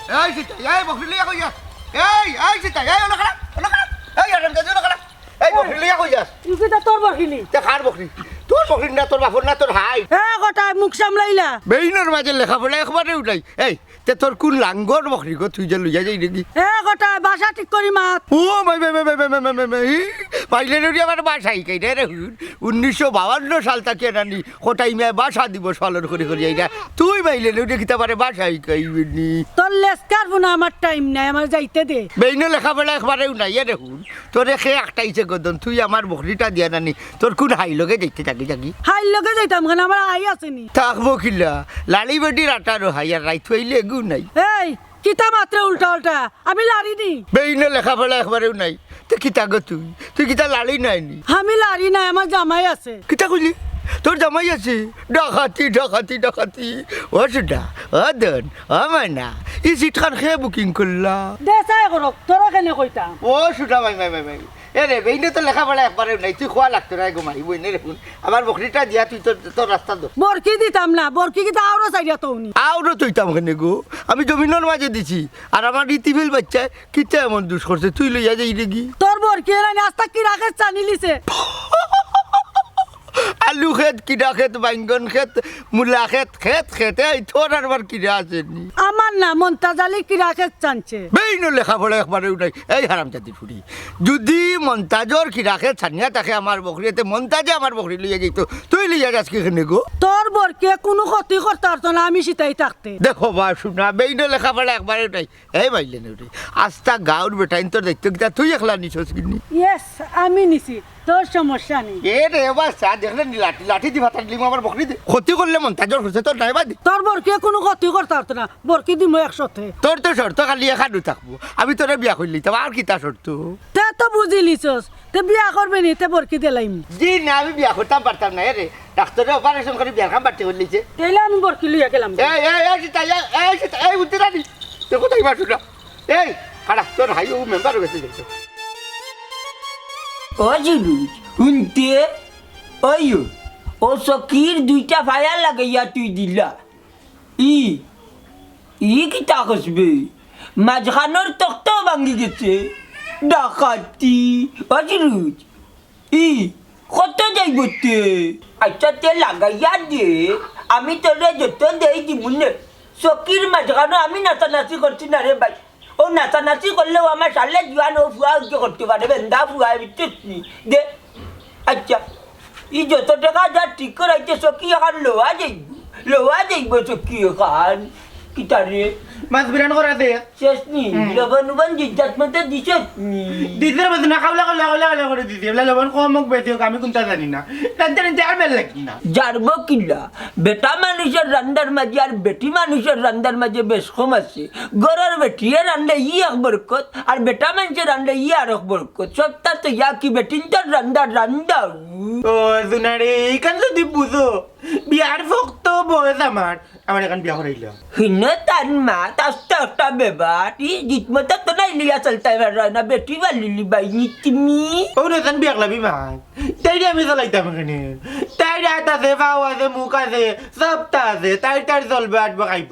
এই সিতা এই বকরি লিয়া কই যাস এই সিতা এই ওনা খারাপ এই আরাম দাদু ওনা খারাপ এই বকরি লিয়া কই যাস ইউকিটা তোর বকরিলি তে খার বকরি তোর বকরি না তোর বাপর না তোর হাই গোটা মুখ সামলাইলা বেইনের মাঝে লেখাপড়া একবারে উঠাই এই তে তোর কোন লাঙ্গর বকরি গো তুই যে লইয়া যাই নাকি গোটা বাসা ঠিক করি মাত ও মাই পাইলে রে আমার বাসাই কাই রে 1952 সাল থেকে নানি কোটাই মে বাসা দিব সালন করে করে যাই না তুই পাইলে রে কিতা পারে বাসাই কাইবনি তোর লেসকার বুনা আমার টাইম নাই আমার যাইতে দে বেইনে লেখাপড়া একবারে উঠাই রে হুন তোরে খে একটাইছে গদন তুই আমার বকরিটা দিয়া নানি তোর কোন হাই লগে দেখতে থাকি থাকি হাই লগে যাইতাম কেন আমার আই আসেনি থাকবো কিলা লালি বেটির আটারো হাই আর রাইত হইলে গু নাই এই কিতা মাত্র উল্টা উল্টা আমি লারি নি বেইনে লেখাপড়া একবারেও নাই তো কিতা গো তুই কিতা লালি নাইনি আমি লারি নাই আমার জামাই আছে কিতা কইলি তোর জামাই আছে ডাকাতি ও সুদা ও দন ও মাইনা ই সিট খান খেয়ে বুকিং করলা দে চাই করক তোরা কেনে কইতাম ও সুদা মাই এ রে বেইনে তো লেখাপড়া একবারেও নাই তুই খোয়া লাগতো না গো মাই বইনে রে আমার বকরিটা দিয়া তুই তোর রাস্তা দো বরকি দিতাম না বরকি কিতা আরো চাইয়া তৌনি আউরো তুইতাম কেন গো আমি জমিনের মাঝে দিছি আর আমার ইতিবিল বাচ্চা কিতা এমন দুষ করছে তুই লইয়া যাই রেগি তোর বরকি রানি আস্তা কি রাখে চানি লিছে আলু খেত কিডা খেত বাইঙ্গন খেত মূলা খেত এই তোর আর কিডা আছে নি আমার না মন্তাজালি কি রাখে চানছে বেইনো লেখাপড়া একবারে উঠাই এই হারাম জাতি ফুরি যদি মন্তাজর কি রাখে ছানিয়া তাকে আমার বকরিতে মন্তাজে আমার বকরি লইয়া যাইতো তুই লইয়া যাস কি কেন গো তোর বরকে কোনো ক্ষতি করতে পারতো না আমি সেটাই থাকতে দেখো বা শুনা বেইনো লেখাপড়া একবারে উঠাই এই বাইলে নে উঠাই আস্তা গাঁর বেটাইন তোর দেখতে কিতা তুই একলা নিছস কিনি ইয়েস আমি নিছি তোর সমস্যা নেই এ রে বাচ্চা দেখলে লাঠি দি ভাতার লিমো আমার বকরি দে ক্ষতি করলে মন্তাজর হচ্ছে তোর নাই বাদি তোর বরকে কোনো ক্ষতি করতে পারতো না বরকি দিব 100 তোর তো শর্ত খালি এখানু থাকবো আমি তোরে বিয়া করলি তো আর কিতা শর্ত তে তো বুঝি লিছস তে বিয়া করবে নি তে বরকি দিলাইম জি না আমি বিয়া করতাম পারতাম না রে ডাক্তারে অপারেশন করে বিয়ার কাম পারতে করলিছে তাইলে আমি বরকি লইয়া গেলাম এই উঠতে রানি তোর কোথায় মাসু না এই খাড়া তোর হাই ও মেম্বার হয়ে গেছে অজরুজ শুনতে অয়ু ও সকির দুইটা ফায়ার লাগাইয়া তুই দিলা ই কি তাকসবে মাঝখানোর তক্তাও ভাঙ্গি গেছে ডাকাতি অজরুজ কত যাইব তে আচ্ছা তে লাগাইয়া দে আমি তোরে যত দেই দিব নে সকির মাঝখানো আমি নাচানাচি করছি না রে ভাই ও নাচানাচি করলেও আমার সালে জোয়ান ও ফুয়া করতে পারে বেন্দা ফুয়া বিচ্ছি দে আচ্ছা ই যত টাকা যা ঠিক করাইতে সকি এখন লোয়া যাইব সকি এখন কিতারে মাছ বিরান করা দে শেষ নি লবণ জিজ্ঞাত মতো দিছ দিদির মধ্যে না খাওলা করে দিদি লবণ কম মুখ বেঁধে আমি কোনটা জানি না টানতে আর মেল লাগি না জানবো কিলা বেটা মানুষের রান্নার মাঝে আর বেটি মানুষের রান্নার মাঝে বেশ কম আছে গরের বেটিয়ে রান্না ই এক বরকত আর বেটা মানুষের রান্না ই আর এক বরকত সবটা তো ইয়া কি বেটিন তোর রান্না ও জুনারে এইখান যদি বুঝো বিয়ার ভক্ত বয়স আমার এখন বিয়া করাইল হিনে তার মা তাস্তা একটা বেবার ই জিতমতা তো নাই লিয়া চলতা না বেটি বালি বাইনি তুমি ও নতুন বিয়া লাগবি মাই তাই আমি চালাইতাম এখানে তাই রাত আছে পাও আছে মুখ আছে সবটা আছে তাই চলবে আটবা খাইব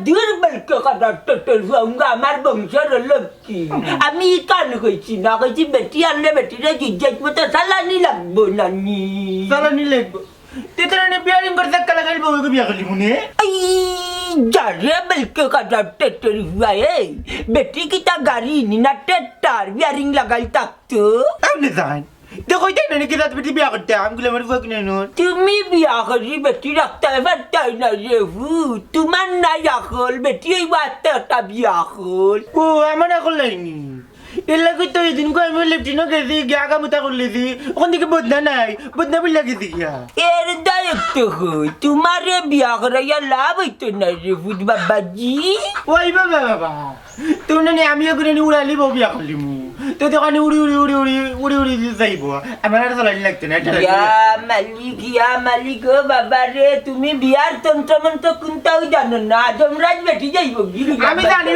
দূর বলকে কথা টোটল ফুয়াঙ্গা আমার বংশের লক্ষ্মী আমি কান কইছি না কইছি বেটি আনলে বেটিরে জিজ্ঞাস মতো চালানি লাগবো নানি চালানি লাগবো তেতরানে বিয়ারিং করে ধাক্কা লাগাইব ওকে বিয়া করলি মনে যারে বলকে কথা টোটল ফুয়া এই বেটি কিতা গাড়ি নিনা টেটার বিয়ারিং লাগাই থাকতো আপনি জান দেখো তাই না কি রাত বেটি বিয়া করতে আমি গুলো আমার ফুয়া কিনে নো তুমি বিয়া করি বেটি রাখতে পারতাই না রে হু তোমার নাই আকল বেটি এই বাচ্চা একটা বিয়া কল ও আমার এখন লাইনি এর লাগে তো এদিন কো আমি লেফটিনো গেছি গিয়া কামতা করলেছি ওখান থেকে বদনা নাই বদনা বলে গেছি গিয়া এর দায়িত্ব হই তোমারে বিয়া করাইয়া লাভ হইতো না রে ফুট বাবাজি ওই বাবা তুমি না আমি এগুলো উড়ালি বউ বিয়া করলি মু তো দোকানে উড়ি যাইব আমার আর চালানি লাগতো না ইয়া মালিক ও বাবা রে তুমি বিয়ার তন্ত্র মন্ত্র কোনটাও জানো না যমরাজ বেটি যাইব আমি জানি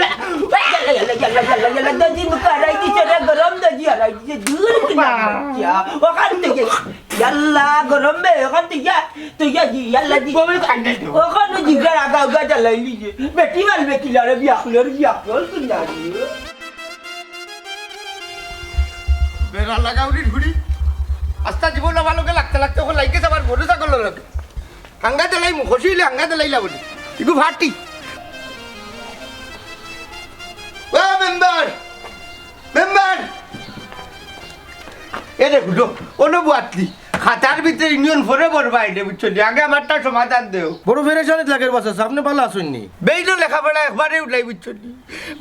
দাজি মুখ হারাই দিছে রে গরম দাজি হারাই দিছে দূর ওখান থেকে ইয়াল্লা গরম বে এখন তুই কি ইয়াল্লা দি বমি কান্দাই দেব ওখানে জিগার আগা আগা জ্বালাই লিজে বেটি মারবে কিলারে বিয়া করল তুই জানি বেড়া লাগাউনি ঘুরি আস্তা জীবন ভালোকে লাগতে লাগতে ওখানে লাইকে আমার ভরসা করলো লোকে হাঙ্গা দেলাই খুশি হইলে হাঙ্গা দেলাইলা বলি একটু ভাটি ও মেম্বার মেম্বার এরে হুডো অন্য বুয়াতলি খাতার ভিতরে ইউনিয়ন ফোরে বলবা এটা বুঝছো আগে আমারটা সমাধান দেও বড় ফেরেশানিত লাগের বাসা আপনি ভালো আসুননি বেইনো লেখাপড়া একবারে উঠাই বুঝছো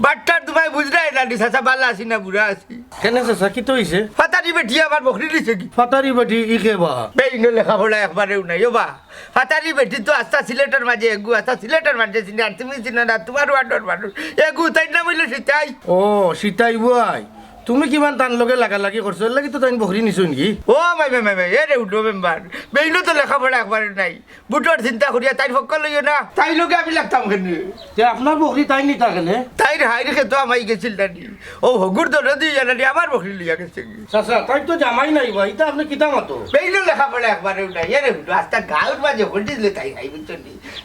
বাট্টার তোমায় বুঝলাই না দিশা বালা আছি না বুড়া আছি কেন চাচা কি তো হইছে ফাতারি বেটি আমার বকরি দিছে কি ফাতারি বাটি ই খেবা বেইনো লেখাপড়া একবারে উঠাই বা ফাতারি বেটি তো আস্তা সিলেটের মাঝে এগু আস্তা সিলেটের মাঝে চিনি আর তুমি চিনো না তোমার ওয়ার্ডর মানুষ এগু তাই না বললে সেটাই ও সীতাই বুয়াই তুমি কিমান টান লগে লাগালাগি করছো এর লাগি তো তাই বকরি নিছো নাকি ও মাই এরে উঠো মেম্বার বেইনো তো লেখাপড়া একবারে নাই বুটোর চিন্তা করিয়া তাই ফক্কর লইও না তাই লোকে আমি লাগতাম কেন তে আপনার বকরি তাই নিতা কেনে তাই হাই রেখে তো আমাই গেছিল নানি ও হগুর তো নদী জানানি আমার বকরি লিয়া গেছে চাচা তাই তো জামাই নাই ভাই তা আপনি কিতা মতো বেইনো লেখাপড়া একবারে নাই এরে উঠো আস্তা গাল বাজে হলটি দিলে তাই হাই বুঝছো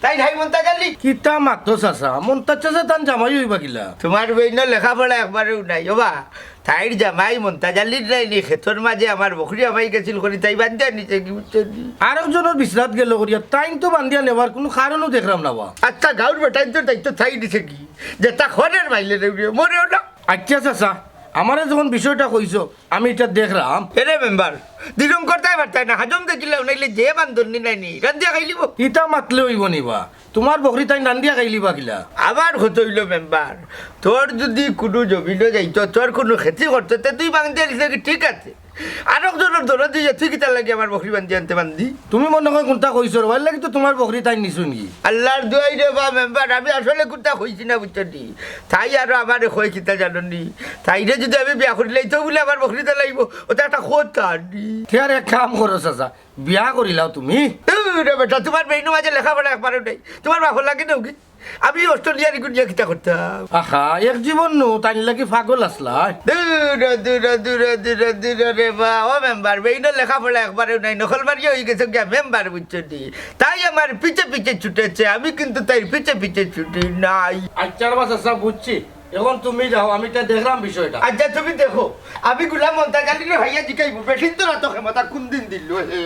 তাই হাই মনটা জানি কিতা মাতো চাচা মন তার চাচা তান জামাই হইবা কিলা তোমার বেইনো লেখাপড়া একবারে নাই ওবা তাইর জামাই মনটা জালি নাইনি ক্ষেতর মাঝে আমার বকরি আমাই গেছিল করি তাই বান্ধিয়া নিচে কি বুঝছো আরেকজনের বিশ্রাত গেল করিয়া তাই তো বান্ধিয়া নেবার কোনো কারণও দেখলাম না বা আচ্ছা গাঁর বেটাই তো দায়িত্ব থাই দিছে কি যে তা খরের মাইলে মরেও না আচ্ছা চাচা আমারে যখন বিষয়টা কইছো আমি এটা দেখলাম এরে মেম্বার দিলম করতেই পারতাই না হাজম দেখিলে নাইলে যে বান্ধবনি নাইনি রান্ধিয়া খাইলিব ইটা মাতলে হইব নিবা তোমার বকরি তাই রান্ধিয়া খাইলিবা কিলা আবার হতো হইল মেম্বার তোর যদি কোনো জমিনে যাইতো তোর কোনো খেতি করতো তে তুই বান্ধিয়া দিছে কি ঠিক আছে আরেকজনের ধরে দিয়ে তুই কিতা লাগে আমার বকরি বান্ধি আনতে বান্ধি তুমি মনে হয় কোনটা কইছো রে লাগি তো তোমার বকরি তাই নিছো নি আল্লাহর দুয়াই রে বা মেম্বার আমি আসলে কোনটা হইছি না বুঝছি তাই আর আমার কই কিতা জানি তাইরে যদি আমি বিয়া করি লাইতো বলে আমার বকরিতে লাগবো ওটা একটা কথা ঠিক এক কাম করো চাচা বিয়া করিলাও তুমি রে বেটা তোমার বেইনো মাঝে লেখাপড়া একবারও নেই তোমার বাপর লাগে না কি আমি অস্ট্রেলিয়ার গুনিয়া কিতা করতাম আহা এক জীবন নো তাই লাগি পাগল আসলা দূরে দূরে দূরে দূরে দূরে রে বা ও মেম্বার বেইনো লেখাপড়া একবারও নাই নকল মারিয়া হয়ে গেছে গিয়া মেম্বার বুঝছি তাই আমার পিছে পিছে ছুটেছে আমি কিন্তু তাই পিছে পিছে ছুটি নাই আচ্ছা বাবা চাচা বুঝছি এখন তুমি যাও আমি তা দেখলাম বিষয়টা আচ্ছা তুমি দেখো আমি গুলাম মন্তা জানি রে ভাইয়া জিকাইব বেশিন তো না তো ক্ষমতা কোন দিন দিল হে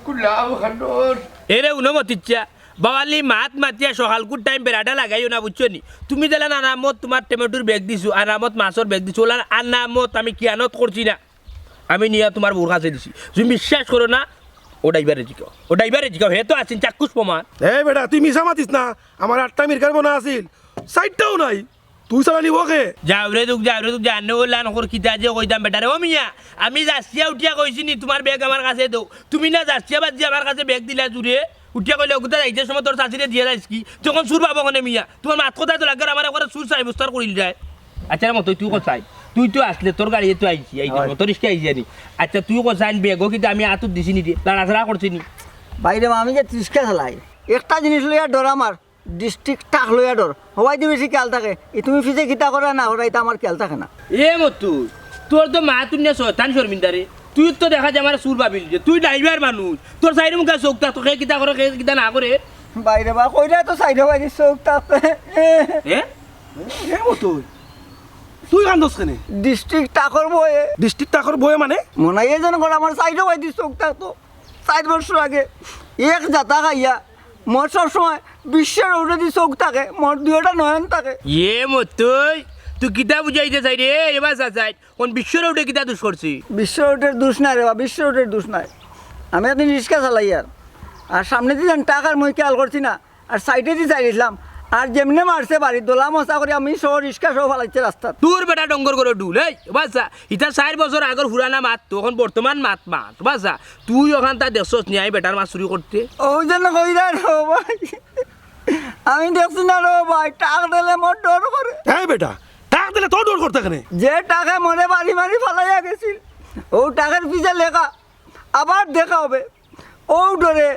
গুলাম খানোর এরে উনমতিচ্ছা বাবালি মাত মাতিয়া সকালকুর টাইম বেড়াটা লাগাইও না বুঝছো নি তুমি দিলে আনামত তোমার টমেটোর ব্যাগ দিছো আনামত মাছর ব্যাগ দিছো ওলা আনামত আমি কিয়ানত করছি না আমি নিয়ে তোমার বোর কাছে দিছি তুমি বিশ্বাস করো না ও ড্রাইভারে জিকাও হে তো আছেন চাক্ষুষ প্রমাণ এ বেটা তুই মিশা মাতিস না আমার 8টা মিরকার বোনা আছিল 4টাও নাই তুই চালালি ওকে যাওরে দুক জানে ও লান কর কিতা যে কইতাম বেটারে ও মিয়া আমি যাচ্ছিয়া উঠিয়া কইছি নি তোমার ব্যাগ আমার কাছে দাও তুমি না যাচ্ছিয়া বাদ দিয়ে আমার কাছে ব্যাগ দিলা জুড়ে উঠিয়া কইলে ওগুতা যাইতে সময় তোর চাচিরে দিয়ে যাইস কি তখন সুর পাবো কনে মিয়া তোমার মাত কথা তো লাগে আমার একবার সুর চাই বুস্তার করিল যায় আচ্ছা মতো তুই কোথায় তুই তো আসলে তোর গাড়ি তো আইছি তোর রিস্কে আইছি আনি আচ্ছা তুই কোথায় ব্যাগও কিন্তু আমি আতুর দিছি নি লাড়াছাড়া করছি নি বাইরে আমি যে 30টা চালাই একটা জিনিস লইয়া ডর আমার ডিস্ট্রিক্ট টাক লইয়া ডর হবাই দি বেশি খেয়াল থাকে তুমি ফিজে গীতা করে না ওরা এটা আমার খেয়াল থাকে না এ মতো তোর তো মা তুই না শয়তান শর্মিন্দারে তুই তো দেখা যায় আমার সুর ভাবিল যে তুই ড্রাইভার মানুষ তোর সাইড মুখে চোখ থাকতো সে কিতা করে সে কিতা না করে বাইরে বা কইরা তো সাইডে বাইরে চোখ থাকে এ এ মতো তুই কান্দস কেনে ডিস্ট্রিক্ট টাকর বয়ে ডিস্ট্রিক্ট টাকর বয়ে মানে মনে হয় যেন করে আমার সাইডে বাইরে চোখ থাকতো 4 বছর আগে এক জাতা খাইয়া মোর সবসময় বিশ্বের উঠে দিয়ে চোখ থাকে মোর 2টা নয়ন থাকে এ মতই তুই কিতা বুঝাইতে চাই রে এবার চাই কোন বিশ্বরে উঠে কিতা দোষ করছি বিশ্বের উঠের দোষ নাই রে বা বিশ্বের উঠের দোষ নাই আমি একদিন রিক্সা চালাই আর সামনে দিয়ে টাকার মই খেয়াল করছি না আর সাইডে দিয়ে চাইছিলাম আর যেমনি মারছে বাড়ি দোলা মশা করে আমি সহ রিক্সা সহ ফালাইছে রাস্তাত তোর বেটা ডঙ্গর করে ডুল এই বাচ্চা ইটা 4 বছর আগর হুরানা মাত তখন বর্তমান মাত বাচ্চা তুই ওখান তা দেখছস নি আই বেটার মাছ চুরি করতে ওই জন্য কই না রো ভাই আমি দেখছি না রো ভাই টাকা দিলে মোর ডর করে হ্যাঁ বেটা টাকা দিলে তোর ডর করতে কেনে যে টাকা মনে বাড়ি বাড়ি ফালাইয়া গেছিল ও টাকার পিছে লেখা আবার দেখা হবে ও ডরে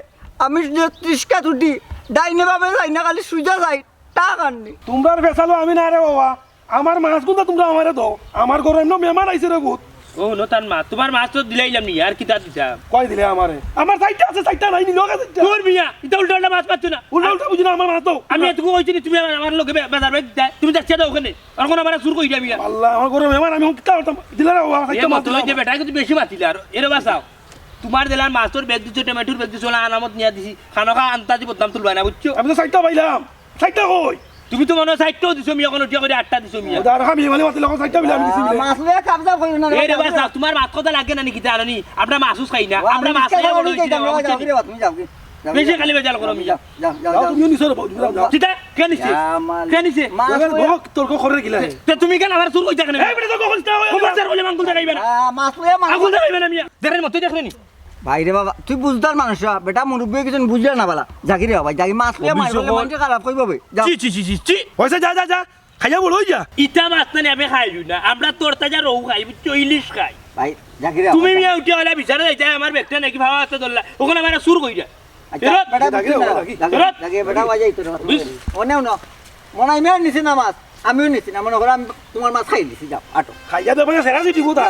আমি যে 30টা ছুটি ডাইনে ভাবে যাই না খালি সুজা যাই টাকা আননি তোমরা ফেসালো আমি না রে বাবা আমার মাছ গুন্দা তোমরা আমারে দাও আমার ঘরে এমন মেহমান আইছে রে বহুত ও নো তার মা তোমার মাছ তো দিলাইলাম নি আর কিতা দিতাম কয় দিলে আমারে আমার সাইডটা আছে সাইডটা নাই নি লগা সাইডটা তোর মিয়া এটা উল্টা উল্টা মাছ পাচ্ছ না উল্টা উল্টা বুঝি না আমার মাছ তো আমি এতটুকু কইছি নি, তুমি আমার লোকে বাজার বেগ দেয় তুমি যাচ্ছি দাও ওখানে আর কোন আমার চুর কইলা মিয়া আল্লাহ আমার ঘরে মেহমান আমি কিতা করতাম দিলে না আমার এ সাইডটা মাছ মত হইছে বেটা কিন্তু বেশি মাতিলা আর এর বাসাও তোমার দিলার মাছর বেগ দিছো টমেটোর বেগ দিছো না আনামত নিয়া দিছি খানকা আন্তাজি বদনাম তুলবা না বুঝছো আমি তো সাইডটা পাইলাম সাইডটা কই তুমি তো মনে হয় সাইডটাও দিছো মিয়া কোন টিয়া করে 8টা দিছো মিয়া আর আমি মানে মাছ লগা সাইডটা বিলা আমি দিছি বিলা মাছ লয়ে কাবজা করি না এই রে বাসা তোমার মাছ কথা লাগে না নাকি জানি আমরা মাছুস খাই না আমরা মাছ খাই বড় হইছি তুমি যাও কি বেশি খালি বেজাল করো মিয়া যাও যাও যাও তুমি নিছো রে বাবু যাও চিতা কে নিছে কে নিছে বক তোর কো করে গিলা তে তুমি কেন আমার চুর কইতা কেন এই বেটা তো কখন তা হয় বাজার বলে মাঙ্গুল দেখাইবে না মাছ লয়ে আগুল দেখাইবে না মিয়া দেখেন মত দেখলেনি ভাইরে বাবা তুই বুঝতার মানুষ বেটা মুরব্বী কিছু বুঝলে না বালা জাগি রে ভাই জাগি মাছ লয়ে মারলে মানুষ খারাপ কইব ভাই যাও চি চি চি চি চি পয়সা যা যা যা খাইয়া বল হই যা ইটা মাছ না আমি খাইলু না আমরা তোর তাজা রৌ খাই বুঝছো ইলিশ খাই ভাই জাগি রে তুমি মিয়া উঠে গেলা বিচারে যাইতে আমার ব্যাগটা নাকি ভাবা আছে ধরলা ওখানে আমার চুর কইরা বেটা জাগি রে, জাগি। জাগি বেটা বাজাই তো ওনেও না মনে আমিও নিছি না মাছ আমিও নিছি না মনে করো আমি তোমার মাছ খাই দিছি যাও আটো খাইয়া দেবে সেরা সিটি কোথা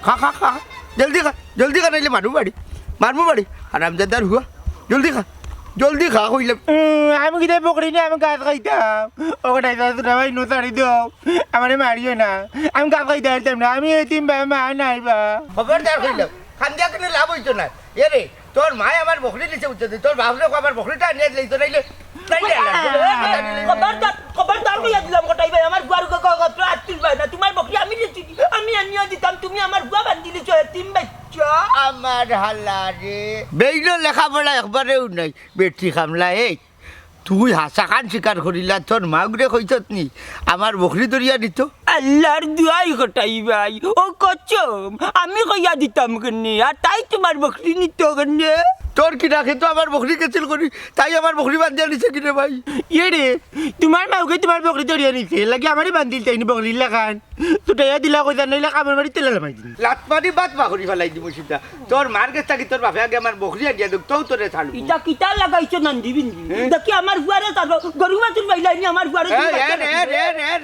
খা খা খা জলদি খা নাইলে মারমু বাড়ি আরামজাদার হুয়া জলদি খা কইলাম আমি কিতা পকড়ি না আমি গাছ খাইতাম ওটাই তো ভাই নো ছাড়ি দাও আমারে মারিও না আমি গাছ খাইতে পারতাম না আমি এতিম ভাই মা নাই বা খবরদার কইলাম খান্দিয়া কেন লাভ হইতো না এ রে তোর মায় আমার বকরি দিছে উঠতে তোর বাপরে আমার বকরিটা নিয়ে লইতো নাইলে খবরদার কইয়া দিলাম গোটাই ভাই আমার বুয়ার গগত্র আত্তিল ভাই না তোমার বকরি আমি দিছি আমি আনিয়া দিতাম তুমি আমার বুয়া বান্ধি দিছো এতিম বাচ্চা আমার হাল্লা রে বেইলো লেখাপড়া একবারেও নাই বেটি খামলা এই তুই হাসা খান শিকার করিলা তোর মাগুরে কইছত নি আমার বকরি দরিয়া দিত আল্লাহর দুয়াই গোটাই ভাই ও কচম আমি কইয়া দিতাম কেনে আর তাই তোমার বকরি নিত কেনে তোর কি রাখে তো আমার বকরি কেছিল করি তাই আমার বকরি বান্ধিয়া নিছে কিনে ভাই ইয়ে রে তোমার মাউকে তোমার বকরি ধরিয়া নিছে লাগে আমারই বান্ধিল তাইনি বকরি লাগান তুটাইয়া দিলা কইতা নাইলে কামের বাড়ি তেলে লামাই দিন লাতমারি বাদ বাকরি ফেলাই দিব সেটা তোর মার কাছ থাকি তোর বাপে আগে আমার বকরি আনিয়া দেখ তো তোরে ছাড়ব ইটা কিটা লাগাইছো নান্দি বিন্দি দেখি আমার বুয়ারে তারপর গরু মাছের বাইলাইনি আমার বুয়ারে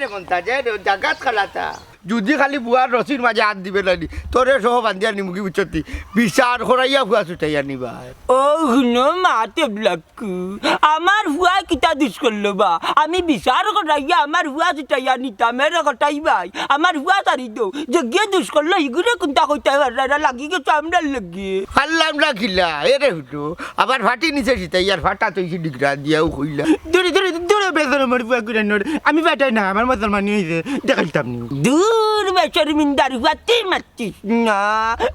রে মন্তা যে জাগাত খালাতা যদি খালি বুয়ার রসির মাঝে হাত দিবে নানি তোরে সহ বান্ধিয়া নিমুখি বুঝতি বিচার করাইয়া ভুয়া ছুটাইয়া নিবা ও হুনো মাতে ব্লাকু আমার হুয়া কিতা দুষ করলো বা আমি বিচার করাইয়া আমার হুয়া ছুটাইয়া নিতাম এর কটাই ভাই আমার হুয়া তারি দো যে গিয়ে দুষ করলো ইগুরে কোনটা কইতে হারা লাগি গেছে আমরা লাগি খাল্লাম না খিলা এরে হুটো আবার ফাটি নিছে সিটাইয়ার ফাটা তৈছি ডিগরা দিয়াও কইলা দূরে দূরে দূরে বেতন আমার বুয়া করে নোর আমি বেটাই না আমার মুসলমান হইছে দেখাইতাম নি দূর বেচার মিন্দার হুয়াতে মারতিস না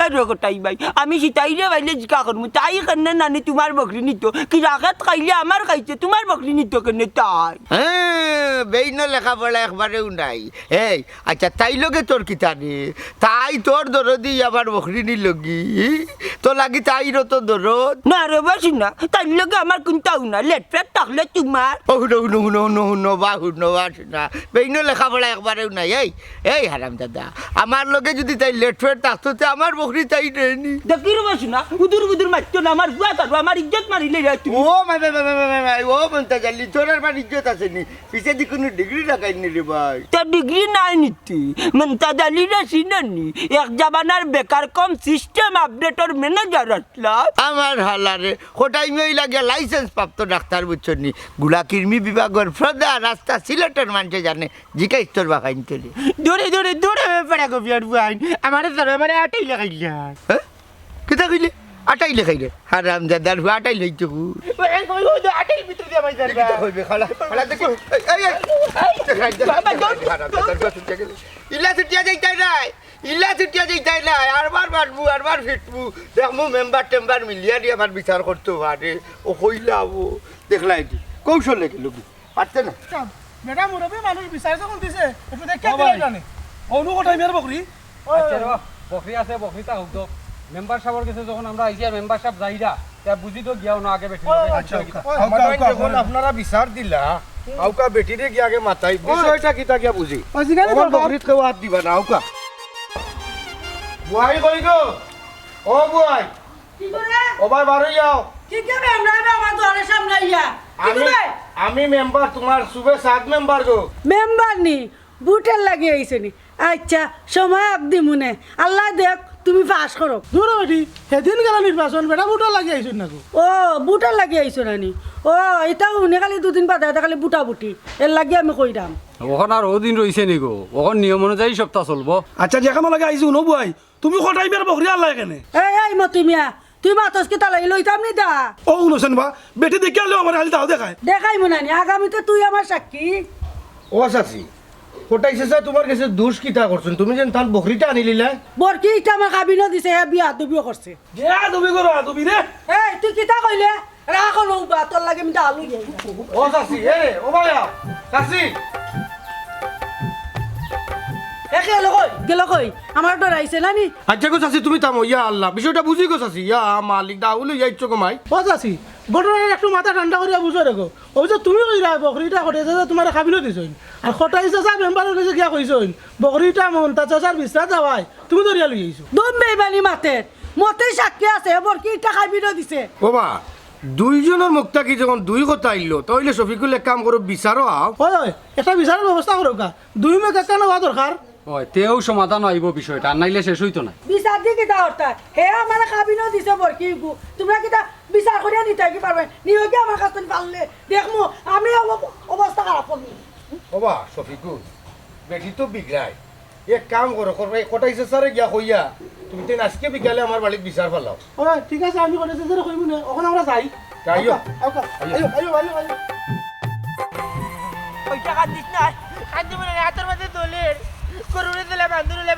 এর কটাই ভাই আমি সিটাই রে বাইলে জিকা করমু তাই কেন নানি তোমার বকরি নিত কি রাগাত খাইলে আমার খাইছে তোমার বকরি নিত কেন তাই হ্যাঁ বেইন লেখাপড়া একবারেও নাই এই আচ্ছা তাই লগে তোর কিতা রে তাই তোর দরদি আবার বকরি নি লগি তো লাগি তাইরও তো দরদ না রে বাসি না তাই লগে আমার কোনটাও না লেট ফেট থাকলে তোমার ও হুনো বা না বেইন লেখাপড়া একবারেও নাই এই হারাম দাদা আমার লগে যদি তাই লেট ফেট থাকতো তে আমার বকরি তাই নেনি দেখি রে বাসি না উদুর বুদুর মারতো না আমার বুয়া তারপর আমার ইজ্জত মারিলে রে তুমি ও মাই ও মনতা জালি তোর আর বার ইজ্জত আছে নি পিছে দি কোনো ডিগ্রি লাগাইনি রে ভাই তা ডিগ্রি নাই নিতি মনতা দালি রে সিনানি এক জামানার বেকার কম সিস্টেম আপডেটর ম্যানেজার আসলাম আমার হালারে কোটাই মেই লাগে লাইসেন্স প্রাপ্ত ডাক্তার বুঝছো নি গুলাকির্মি বিভাগের প্রদা রাস্তা সিলেটের মানুষে জানে জিকাই তোর বাখাইন তোরে দূরে দূরে দূরে পড়া গো বিয়ার বুয়াইন আমার ধরে মানে আটাই লাগাইলা হ্যাঁ কিতা কইলে আটাই লেখাইলে হারাম দাদার আটাই লইছো আটাই ভিতর দিয়ে আমার জায়গা কইবে খালা খালা দেখি ইলা ছুটিয়া যাইতাই নাই ইলা ছুটিয়া যাইতাই নাই আরবার মারবু আরবার ফিটবু দেখমু মেম্বার টেম্বার মিলিয়া দিয়ে আমার বিচার করতে পারে ও কইলাবো দেখলাই দি কৌশল লেগে লবি পারতে না বেটা মুরব্বী মানুষ বিচার যখন দিছে একটু দেখে অনু কোথায় মেয়ের বকরি বকরি আছে বকরিটা হোক তো মেম্বার সাহেবের কাছে যখন আমরা আইছি আর মেম্বার সাহেব যাইরা তা বুঝি তো গিয়াও না আগে বেঠি যখন আপনারা বিচার দিলা আউকা বেটিরে গিয়ে আগে মাথায় বিষয়টা কিতা গিয়া বুঝি আমার বকরিত কেউ হাত দিবা না আউকা বুয়াই কই গো ও বুয়াই ও ভাই বারো যাও কি কে মেমরা আমার দোয়ারের সামনে আইয়া আমি আমি মেম্বার তোমার সুবে 7 মেম্বার গো মেম্বার নি বুটের লাগি আইছে নি আচ্ছা সময় আবদি মনে আল্লাহ দেখ তুমি পাস করো দূর বেটি সেদিন গেল নির্বাচন বেটা বুটা লাগি আইছ না ও বুটার লাগি আইছো নানি ও এটা শুনে খালি দুদিন বাদে এটা খালি বুটা বুটি এর লাগি আমি কইরাম ওখন আর দিন রইছে নি গো ওখন নিয়ম অনুযায়ী সপ্তাহ চলবো আচ্ছা যেখানে লাগে আইসি নবুয়াই তুমি কটাই বের বকরি আল্লাহ এখানে এই মতি মিয়া তুই মাতস কি তালাই লইতাম নি দা ও উনছেন বা বেটি দেখে আলো আমার হালি দাও দেখায় দেখাই মনানি আগামীতে তুই আমার সাক্ষী ও চাচি কোটাইছে স্যার তোমার কাছে দোষ কিতা করছেন তুমি যেন তার বকরিটা আনি লিলা বরকি ইটা আমার কাবিনও দিছে হে বিয়া দুবিও করছে যা তুমি করো তুমি রে এই তুই কিতা কইলে রাখ লউবা তোর লাগে আমি আলু যাই ও চাচি ও ভাইয়া চাচি একে গেল কই আমার ডরাইছে নানি আচ্ছা গো চাচি তুমি থামো ইয়া আল্লাহ বিষয়টা বুঝি গো চাচি ইয়া মালিক দাউল যাইছো কমাই ও চাচি ঘটনার একটু মাথা ঠান্ডা করিয়া বুঝো রেখো ওই যে তুমি কইরা বকরিটা কটাইছে যে তোমার খাবিলো দিছইন আর কটাইছে যা মেম্বারের কাছে গিয়া কইছইন বকরিটা মনতা চাচার বিশ্বাস যাওয়াই তুমি ধরিয়া লই আইছো দম বেইমানি মাতে মতেই সাক্ষী আছে বরকি ইটা কাবিনও দিছে বাবা দুইজনের মুখ থাকি যখন দুই কথা আইলো তাহলে শফিকুল এক কাম করো বিচারো আও ওই একটা বিচারের ব্যবস্থা করো কা দুই মেয়ে কেন হওয়া দরকার ওই তেও সমাধান হইব বিষয়টা আর নাইলে শেষ হইতো না বিচার দি কিতা হতা হে আমার কাবিনও দিছে বরকি তোমরা কিতা বিচার করিয়া নিতে কি পারবে নিও কি আমার কাছে পারলে দেখমু আমি অবস্থা খারাপ করব বাবা শফিকুল বেটি তো বিগড়াই এক কাম করো কটাইছে স্যারে গিয়া কইয়া তুমি তেন আজকে বিকালে আমার বাড়িতে বিচার ফেলাও ওই ঠিক আছে আমি কটাইছে যে কইমু না ওখানে আমরা যাই যাইও আইও আইও আইও আইও ওই টাকা দিস না আজ মনে হাতের মাঝে দলের করুণে দিলে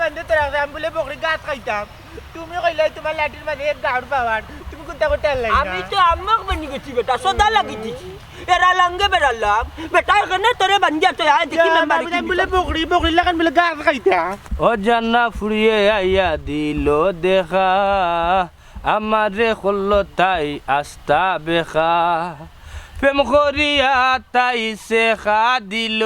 বান্ধে তোর আমি বলে বকরি গাছ খাইতাম তুমি কইলাই তোমার লাঠির মাঝে এক গাউর পাওয়ার তুমি কোনটা কোনটা লাগি আমি তো আম্মাক বানি গেছি বেটা সদা লাগি দিছি এরা লঙ্গে বেরালাম বেটা এখানে তোরে বান্ধা তো আয় দেখি মেম্বার আমি বলে বকরি লাগান বলে গাছ খাইতাম ও জান্না ফুরিয়ে আইয়া দিল দেখা আমারে হল্লো তাই আস্তা বেখা প্রেম করিয়া তাই শেখা দিল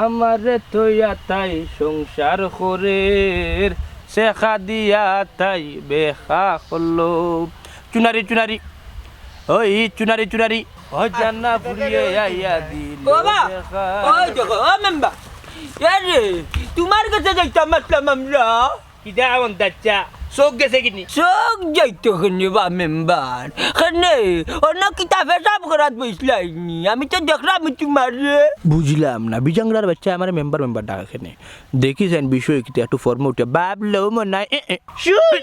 আমারে তৈয়া তাই সংসার করের শেখা দিয়া তাই বেখা হল্লো চুনারি চুনারি ওই চুনারি চুনারি ও জান্না ফুরিয়ে আইয়া দিল বাবা দেখা ওই দেখো ও মেম্বার আরে তোমার কাছে যাইতাম আসলাম আমরা কিদা অন্তাচ্চা চোখ গেছে কিনি চোখ যাইতো খানে বা মেম্বার খানে অন্য কিতাবে সব করাত বসলাইনি আমি তো দেখলাম তোমার বুঝলাম না বিজাংলার বাচ্চা আমার মেম্বার ডাকা এখানে দেখিছেন বিষয় কিটা একটু ফর্মে উঠে বাবলো মনে নাই শুন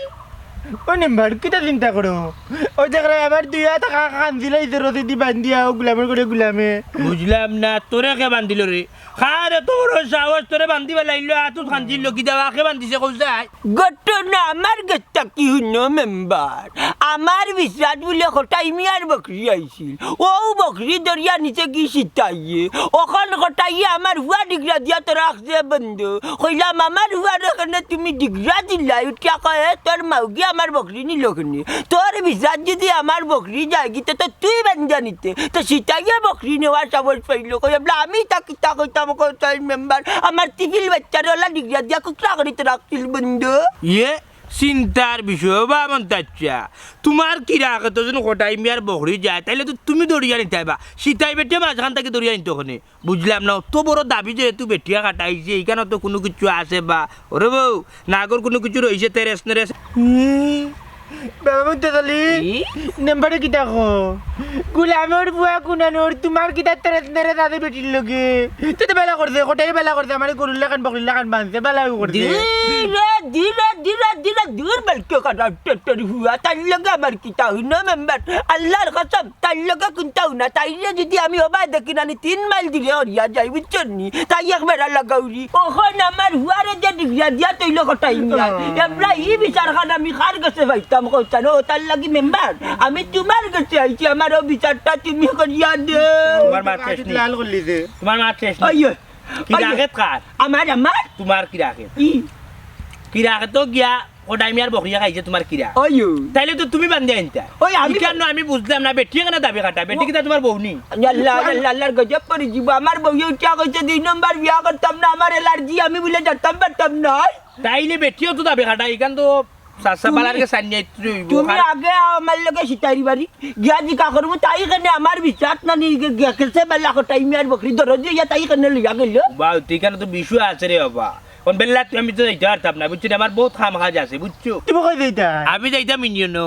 ও নেম্বার কিটা চিন্তা করো ওই দেখলে আবার দুই টাকা কান দিলে ইদের রতি দি বান্ধিয়া গুলামের করে গুলামে বুঝলাম না তোরে কে বান্ধিল রে খারে তোর সাহস তোরে বান্ধিবা লাইলো আতুত খান্দিল কি দেওয়া কে বান্ধিছে কইছাই ঘটনা আমার গেছটা কি হইন মেম্বার আমার বিশ্বাস বলে হঠাই মিয়ার বকরি আইছিল ও বকরি দরিয়া নিচে কি সিটাইয়ে ওখান হঠাইয়ে আমার হুয়া ডিগরা দিয়া তো রাখছে বন্ধু কইলাম আমার হুয়ার এখানে তুমি ডিগরা দিলা উঠিয়া কয়ে তোর মাউগি আমার বকরি নিল কিনি তোর বিশ্বাস যদি আমার বকরি যায় গিতে তো তুই বান্ধা নিতে তো সিটাইয়ে বকরি নেওয়ার সাহস পাইল কই আমি তাকে তা কইতাম কই মেম্বার আমার টিফিল বাচ্চার ওলা ডিগরা দিয়া কুকরা করিতে রাখছিল বন্ধু ইয়ে চিন্তার বিষয় বা মন্তাচ্চা তোমার কি রাখে তো যেন হঠাই মিয়ার বকরি যায় তাইলে তো তুমি দড়িয়া নিতে পারবা সীতাই বেটিয়া মাঝখান থেকে দড়িয়া নিতে ওখানে বুঝলাম না তো বড় দাবি যেহেতু বেটিয়া কাটাইছে এইখানে তো কোনো কিছু আছে বা ওরে বউ নাগর কোনো কিছু রয়েছে তেরেস নেরেস বাবা মুদ্দা তালি নেম্বারে কিটা কো গুলামের বুয়া কুনানোর তোমার কিটা তেরে তাদের বেটির লগে তুই তো বেলা করছে কোটাই বেলা করছে আমার গরুর লাগান বকরির লাগান বাঁধছে বেলা করছে ধীরে ধীরে ধীরে ধীরে দূর বেলকে কাটা টেটর হুয়া তার লগে আমার কিটা হইন মেম্বার আল্লাহর কসম তার লগে কোনটাও না তাইলে যদি আমি ওবাই দেখি না 3 মাইল দিলে হরিয়া যাই বুঝছনি তাই একবার লাগাউরি ওখন আমার হুয়ারে যে ডিগরা দিয়া তৈল কটাই মিয়া আমরা ই বিচারখানা আমি খার গেছে ভাইতাম কইতানো তার লাগি মেম্বার আমি তোমার কাছে আইছি আমার বিচারটা তুমি করিয়া দে তোমার মা শেষ নেই লাল করলি যে তোমার মা শেষ নেই আইয়ো কি রাখে কার আমার তোমার কি রাখে ই কি রাখে তো গিয়া হঠাই মিয়ার বকরিয়া খাইছে তোমার কিরা আইয়ো তাইলে তো তুমি বান্ধে আনতা ওই আমি কেন আমি বুঝলাম না বেটি কেন দাবি কাটা বেটি কিটা তোমার বউ নি আল্লাহ আল্লাহ আল্লাহর গজব করে জীব আমার বউ উঠা কইছে 2 নম্বর বিয়া করতাম না আমার অ্যালার্জি আমি বলে যেতাম পারতাম না তাইলে বেটিও তো দাবি কাটা এখান তো সাসা বালারকে সানিয়ে তুমি আগে আমার লগে সিতারি বাড়ি গিয়া জিকা করবো তাই কেনে আমার বিশ্বাস না নি গেছে বেলা টাইম আর বকরি ধরো যে ইয়া তাই কেনে লইয়া গেল বা ঠিকানা তো বিশু আছে রে বাবা কোন বেলা আমি তো যাইতে পারতাম না বুঝছো আমার বহুত খাম কাজ আছে বুঝছো তুমি কই যাইতা আমি যাইতাম ইন্ডিয়ান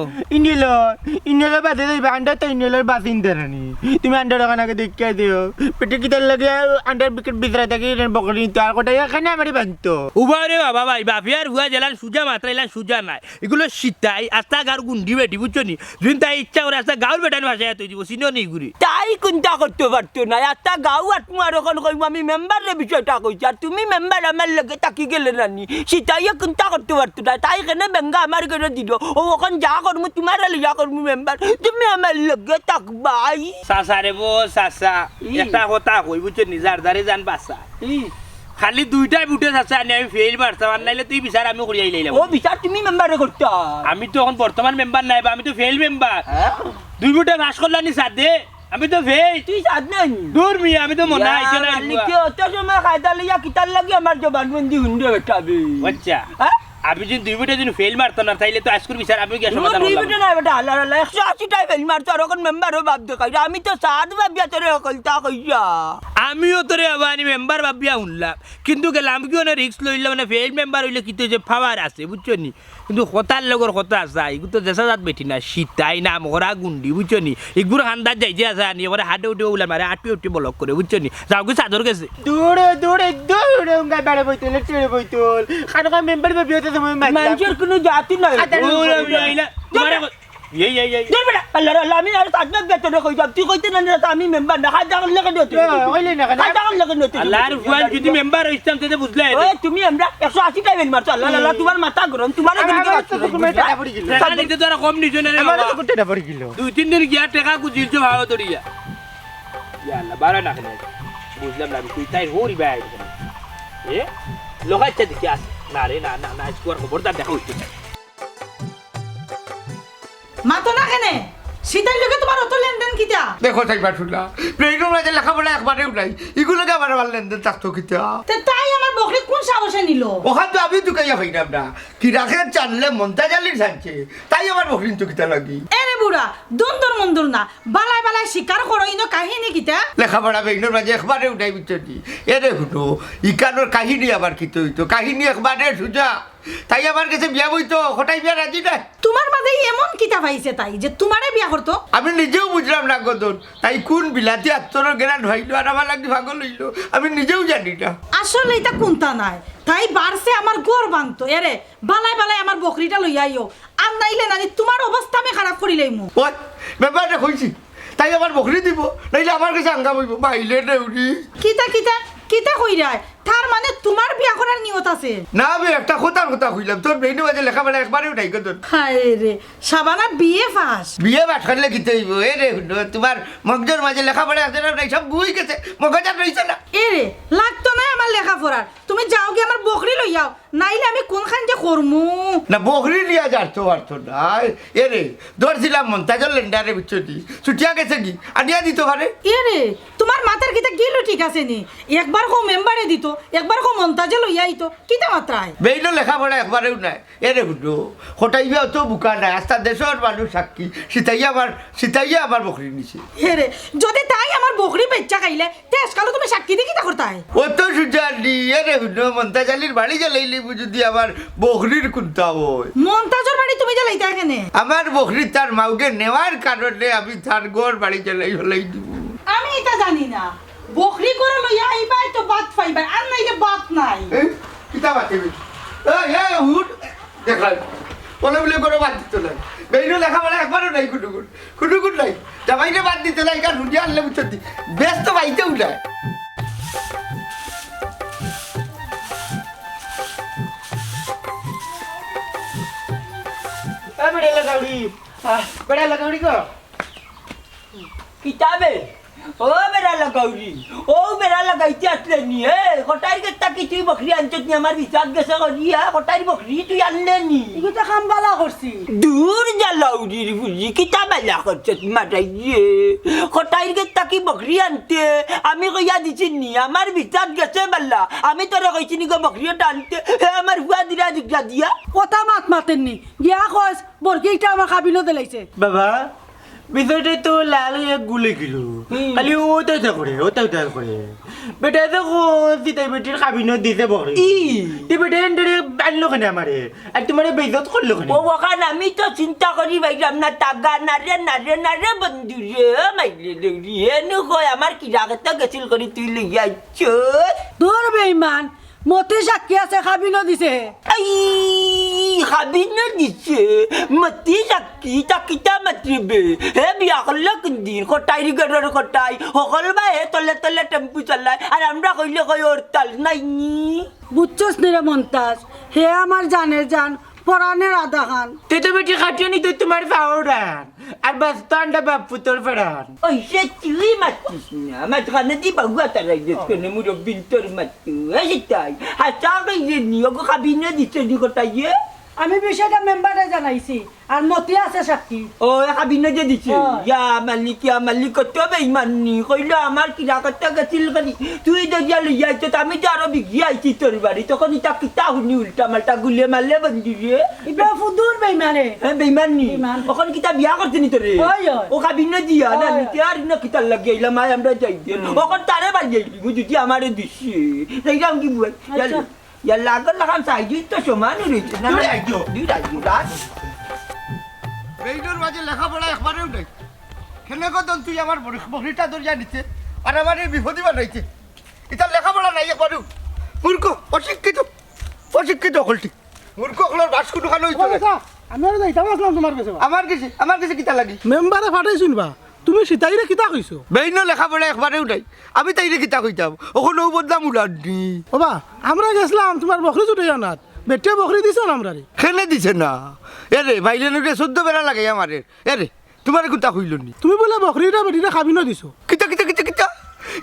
ইন্ডিয়ার বাদে যাইবা আন্ডার তো ইন্ডিয়ার বাস ইন্টারানি তুমি আন্ডার ওখানে আগে দেখিয়ে দিও পেটে কিতার লাগে আন্ডার বিকেট বিতরা থাকি বকরি তো আর কোটা এখানে আমারই বানতো উবা রে বাবা ভাই বাফিয়ার হুয়া জেলার সুজা মাত্রা এলা সুজা নাই এগুলো শীতাই আস্তা গার গুন্ডি বেটি বুঝছো নি যদি তাই ইচ্ছা করে আস্তা গাউর বেটানি ভাষায় তুই দিব চিনো নি ঘুরি তাই কোনটা করতে পারতো না একটা গাঁও আর তোমার ওখানে কইব আমি মেম্বারের বিষয়টা কইছি আর তুমি মেম্বার আমার লগে তাকি গেলে নানি সীতাইয়া কোনটা করতে পারতো না তাই কেনে বেঙ্গা আমার করে দিল ও ওখানে যা করবো তোমার লিয়া করবো মেম্বার তুমি আমার লগে থাকবাই সাসা রে বো সাসা একটা কথা কই বুঝছো নি যার দারে জান বাসা খালি দুইটাই বুটে আছে আমি ফেল মারতাম আর নাইলে তুই বিচার আমি করিয়াই লাইলাম ও বিচার তুমি মেম্বারে করতে আমি তো এখন বর্তমান মেম্বার নাই বা আমি তো ফেল মেম্বার দুই বুটে ঘাস করলানি সাথে আমি তো ফেল তুই সাথ নাই দূর মিয়া আমি তো মনে আইছো না লিখে অত সময় খাইতা লইয়া কিতার লাগি আমার জবানবন্দি হুন্ডে বেটাবে আচ্ছা হ্যাঁ আমি যদি দুই বুটে যদি ফেল মারতাম না তাইলে তো আজকের বিচার আমি কি সমাধান দুই করলাম মিনিট না বেটা আল্লাহ আল্লাহ 180টাই ফেল মারতো আর এখন মেম্বারও ভাব দেখাই আমি তো সাত ভাবিয়া তোরে কলতা কইয়া আমিও তোরে আবার মেম্বার ভাবিয়া শুনলাম কিন্তু গেলাম কি অনেক রিক্স লইলাম মানে ফেল মেম্বার হইলে কিন্তু যে পাওয়ার আছে বুঝছো নি কিন্তু হতার লগর কথা আছে এগুলো তো দেশা যাত বেটি না শীতাই না মরা গুন্ডি বুঝছো নি এগুলো হান্দার যাই যে আছে আনি ওরা হাটে উঠে উলাম মারে আটপি উঠে ব্লক করে বুঝছো নি যাও কি চাদর গেছে দূরে দূরে দূরে গায় বেড়ে বইতল চেড়ে বইতল খানকা মেম্বার ভাবি হতে তুমি মানুষের কোনো জাতি নাই ওরে আইলা তোমারে এই দূর বেটা আল্লাহ আল্লাহ আমি আর সাত ভাবিয়া তোরে কইতাম তুই কইতে না না আমি মেম্বার না খাই দাও লাগে দিতে হইলে না খাই দাও লাগে দিতে আল্লাহর ফুয়াল যদি মেম্বার হইতাম তাতে বুঝলে ওই তুমি আমরা 180টাই ফেল মারছো আল্লাহ আল্লাহ তোমার মাথা গরম তোমার টাকা পড়ি গেল টাকা দিতে তো আর কম নিছো না রে আমার বাবা তো টাকা পড়ি গেল দুই তিন দিন গিয়া টাকা গুজিলছো ভালো তোরিয়া ইয়া আল্লাহ বারা না খেলে বুঝলাম না তুই তাই হরি ভাই এ লোকাইতে দেখি আস না রে না না না স্কোর খবরদার দেখা হইছে মাতো না কেনে সীতার লোকে তোমার অত লেনদেন কিটা দেখো চাইবার শুনলা প্লেনের মাঝে লেখাপড়া একবারেও নাই এগুলোকে আবার আমার লেনদেন থাকতো কিতা তাই আমার বকরি কোন সাহসে নিল ওখান তো আমি দুকাইয়া পাইলাম না কি রাখে চাললে মন্তা জালির ছাড়ছে তাই আমার বকরিন তো কিতা লাগি এরে বুড়া দুন্দর মন্দর না বালাই বালাই শিকার করো ইনো কাহিনী কিটা লেখাপড়া বেইনোর মাঝে একবারে উঠাই বিচ্ছি এরে শুনো ইকানোর কাহিনী আবার কিতে হইতো কাহিনী একবারে সুজা তাই আমার কাছে বিয়া বইতো হঠাই বিয়া রাজি না তোমার মাঝে এমন কিতা পাইছে তাই যে তোমারে বিয়া করতো আমি নিজেও বুঝলাম না গদন তাই কোন বিলাতি আত্মর গেরা ঢাইলো আর আমার লাগি ভাগল হইলো আমি নিজেও জানি না আসলে এটা কোনটা নাই তাই বাড়ছে আমার গোর ভাঙতো এরে বালাই বালাই আমার বকরিটা লই আইও আর নাইলে নানি তোমার অবস্থা আমি খারাপ করি লইমু ওই ব্যাপারটা কইছি তাই আমার বকরি দিব নাইলে আমার কাছে আঙ্গা বইব মাইলে নেউরি কিতা কিতা কিতা কইরায় তার মানে তোমার বিয়া করার নিয়ত আছে না আমি একটা কথা কইলাম তোর বেইনে মাঝে লেখাপড়া একবারেও নাই গদন হায় রে সাবানা বিয়ে ফাস বিয়ে বাট করলে কিতে হইব এ রে শুনো তোমার মগজের মাঝে লেখাপড়া আছে না নাই সব গুই গেছে মগজ আর রইছে না এরে লাগতো না আমার লেখাপড়ার তুমি যাও কি আমার বকরি লই যাও নাইলে আমি কোনখান যে করমু না বকরি লিয়া যারতো পারতো না এ রে ধরছিলাম মন্তাজর লেন্ডারে বিচ্ছুটি ছুটিয়া গেছে কি আনিয়া দিত পারে এরে তোমার মাথার কিতা গিলো ঠিক আছে নি একবার কো মেম্বারে দিত একবার কো মন্তাজে লই আইতো কিতা মাত্রায় বেইনো লেখাপড়া একবারেও নাই এ রে শুনো হঠাইবে অত বুকা নাই আস্তা দেশের মানুষ সাক্ষী সীতাইয়া আমার বকরি নিছে এরে যদি তাই আমার বকরি বেচ্চা খাইলে তেজ কালো তুমি সাক্ষী দিয়ে কিতা করতাই অত সুজানি এ রে শুনো মন্তাজালির বাড়ি জ্বালাইলি যদি আমার বকরির কুন্তা হয় মন্তাজর বাড়ি তুমি জ্বালাইতা কেনে আমার বকরি তার মাউকে নেওয়ার কারণে আমি তার গড় বাড়ি জ্বালাই দিব আমি এটা জানি না বকরি করে লইয়া আইবাই তো বাত পাইবাই আর নাই যে বাত নাই কিতা বাতিবি এই হুট দেখাই বলে বলে করে বাদ দিতে নাই বেইনো লেখাপড়া একবারও নাই কুটুকুট নাই জামাইকে বাদ দিতে নাই কারণ হুডিয়া আনলে বুঝতে ব্যস্ত বাইতেও যায় বেড়ে লাগাউড়ি বেড়ে লাগাউড়ি গো কিতাবে ও বেড়া লাগাউরি ও বেড়া লাগাইতে আসলে নি হঠাই গেতা কি তুই বকরি আনছত নি আমার বিচার গেছে করিয়া হঠাই বকরি তুই আনলে নি এগুলো খামবালা করছি দূর জ্বালাউরির বুঝি কিতা বেলা করছত মাথায় দিয়ে হঠাই গেতা কি বকরি আনতে আমি কইয়া দিছি নি আমার বিচার গেছে বেলা আমি তোরে কইছি নি গো বকরিটা আনতে আমার হুয়া দিরা দিগা দিয়া কথা মাত মাতেননি গিয়া কস বরকিটা আমার খাবিনো দিলাইছে বাবা বিষয়টাই তো লাল এক গুলে গেল খালি ওটাই করে বেটা দেখো সীতাই বেটির কাবিনত দিছে বকরি তুই বেটা এন্ডারে আনলো কেন আমারে আর তোমার বেইজত করলো কেন ও ওখান আমি তো চিন্তা করি ভাইলাম না টাকা নারে বন্ধু রে মাইলে রে নয় আমার কি রাগটা গেছিল করি তুই লইয়া দূর বেইমান মতি সাক্ষী আছে খাবিনো দিছে আই খাবিন দিছে মতি সাক্ষী তাকিটা মাত্রিবে হে বিয়া করলে কোনদিন কটাই গড়র কটাই সকল বা হে তলে তলে টেম্পু চালায় আর আমরা কইলে কই ওর তাল নাই বুঝছস নি রে মন্তাজ হে আমার জানের জান পরাণের আধা খান তুই তো বেটি খাটিয়ে নি তুই তোমার পাউডার আর বাস তো আন্ডা বাপু তোর ফেরান ওই সে তুই মাতিস না মাঝখানে দি বাগুয়া তারাই দেখে মুরব্বিন তোর মাতু এই তাই হাসা কইলে নি ওগো খাবিনে দিছে নি কটাই আমি বিষয়টা মেম্বারে জানাইছি আর মতি আছে সাক্ষী ও খাবিনে যে দিছে ইয়া মালিক কত বেইমানি কইলো আমার কি রাগটা গেছিল করি তুই দরিয়া লইয়া আইছ আমি তো আরো বিগিয়া আইছি তোর বাড়ি তখন ইটা কিতা হুনি উল্টা মাল্টা গুলে মারলে বন্ধু রে ইবা ফুদুর বেইমানে হ্যাঁ বেইমানি ওখানে কিতা বিয়া করতে নি তোরে ও খাবিনে দিয়া না নিতে আর না কিতা লাগিয়েলা মাই আমরা যাই দে ওখান তারে বাড়ি যাইলি বুঝি আমারে দিছি সেইরাম কি বুঝ ইয়াল্লা আগল লাগাম সাইজি তো সমান রইছে না দুই রাজ্য এইটার মাঝে লেখাপড়া একবারেও নাই কেনে কতন তুই আমার বকরিটা দরিয়া নিতে আর আমার এই বিপদই বানাইছে এটা লেখাপড়া নাই একবারেও মূর্খ অশিক্ষিত হলটি মূর্খ হলোর বাসকু ঢুকানো হইতো আমি আর যাইতাম আসলাম তোমার কাছে আমার কাছে কিতা লাগি মেম্বারে ফাটাইছুন বা তুমি সীতাইরে কিতা কইছো বেইন লেখাপড়া একবারেও নাই আমি তাইরে কিতা কইতাম ওখানে বদলাম উলাডনি ওবা আমরা গেছিলাম তোমার বকরি ছুটে জানাত বেটিয়া বকরি দিছ না আমরা খেলে দিছে না এরে ভাইলেনুরে 14 বেলা লাগে আমারে এরে তোমার কুতা হইল নি তুমি বলে বকরিটা বেটিটা খাবিনো দিছো কিতা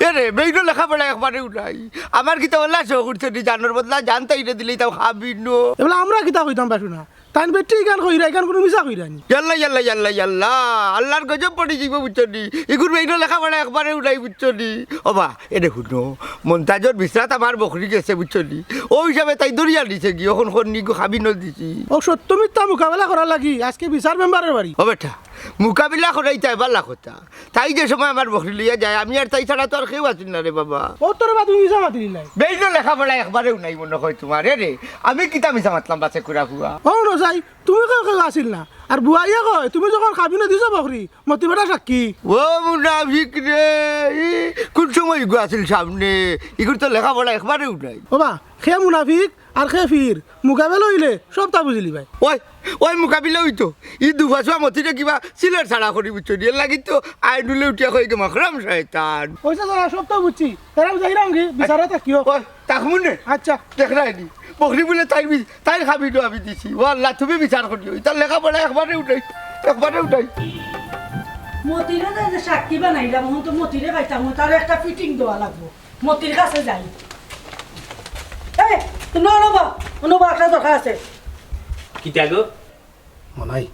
এরে বেইন লেখাপড়া একবারেও নাই আমার কিতা বললা সে করতে নি জানোর বদলা জানতাইরে দিলেই তাও খাবিনো এবেলা আমরা কিতা কইতাম পাইছো না তাই বেটি গান কইরা গান কোনো মিছা কইরানি ইয়াল্লা আল্লাহর গজব পড়ে যাইব বুঝছনি এগুলো বেইন লেখাপড়া একবারেও নাই বুঝছনি ওবা এরে শুনো মন্তাজর বিশ্রাত আমার বকরি গেছে বুঝছনি ও হিসাবে তাই দরিয়া দিছে কি এখন খন্নি খাবিনো দিছি ও সত্য মিথ্যা মোকাবেলা করা লাগি আজকে বিচার মেম্বারের বাড়ি ও বেটা মোকাবিলা করাই তাই বাল্লা কথা তাই যে সময় আমার বকরি লইয়া যায় আমি আর তাই ছাড়া তো আর কেউ আছি না রে বাবা ও তোর বা তুমি মিছা মাতি দিলাই বেইন লেখাপড়া একবারেও নাই মনে হয় তোমার রে আমি কিতা মিছা মাতলাম বাসে কুড়া কুয়া ও রসাই তুমি কেউ আসিল না আর বুয়াইয়া কয় তুমি যখন খাবিনো দিছো বকরি মতি বেটা সাক্ষী ও মুনাফিক রে কোন সময় ইগু আছিল সামনে ইগুর তো লেখাপড়া একবারেও নাই ওবা খে মুনাফিক আর খে ফির মোকাবেলা হইলে সবটা বুঝলি ভাই ওই মোকাবিলা হইতো ই দুভাষা মতিরে কিবা সিলের ছাড়া করি বুঝছো দিয়ে লাগি তো আইনুলে উঠিয়া কই গে মখরাম শয়তান পয়সা যারা সবটা বুঝছি তারা যাইরাম কি বিচারে থাকিও ওই তাকমুন নে আচ্ছা দেখরাইনি বকরি বলে তাই খাবি তো আমি দিছি ও আল্লাহ তুমি বিচার করিও তার লেখাপড়া একবারে উঠাই মতিরে যে সাক্ষী বানাইলাম এখন তো মতিরে পাইতাম তার একটা ফিটিং দেওয়া লাগবো মতির কাছে যাই এই তুমি অনুবা একটা দরকার আছে কিতা গো মনাই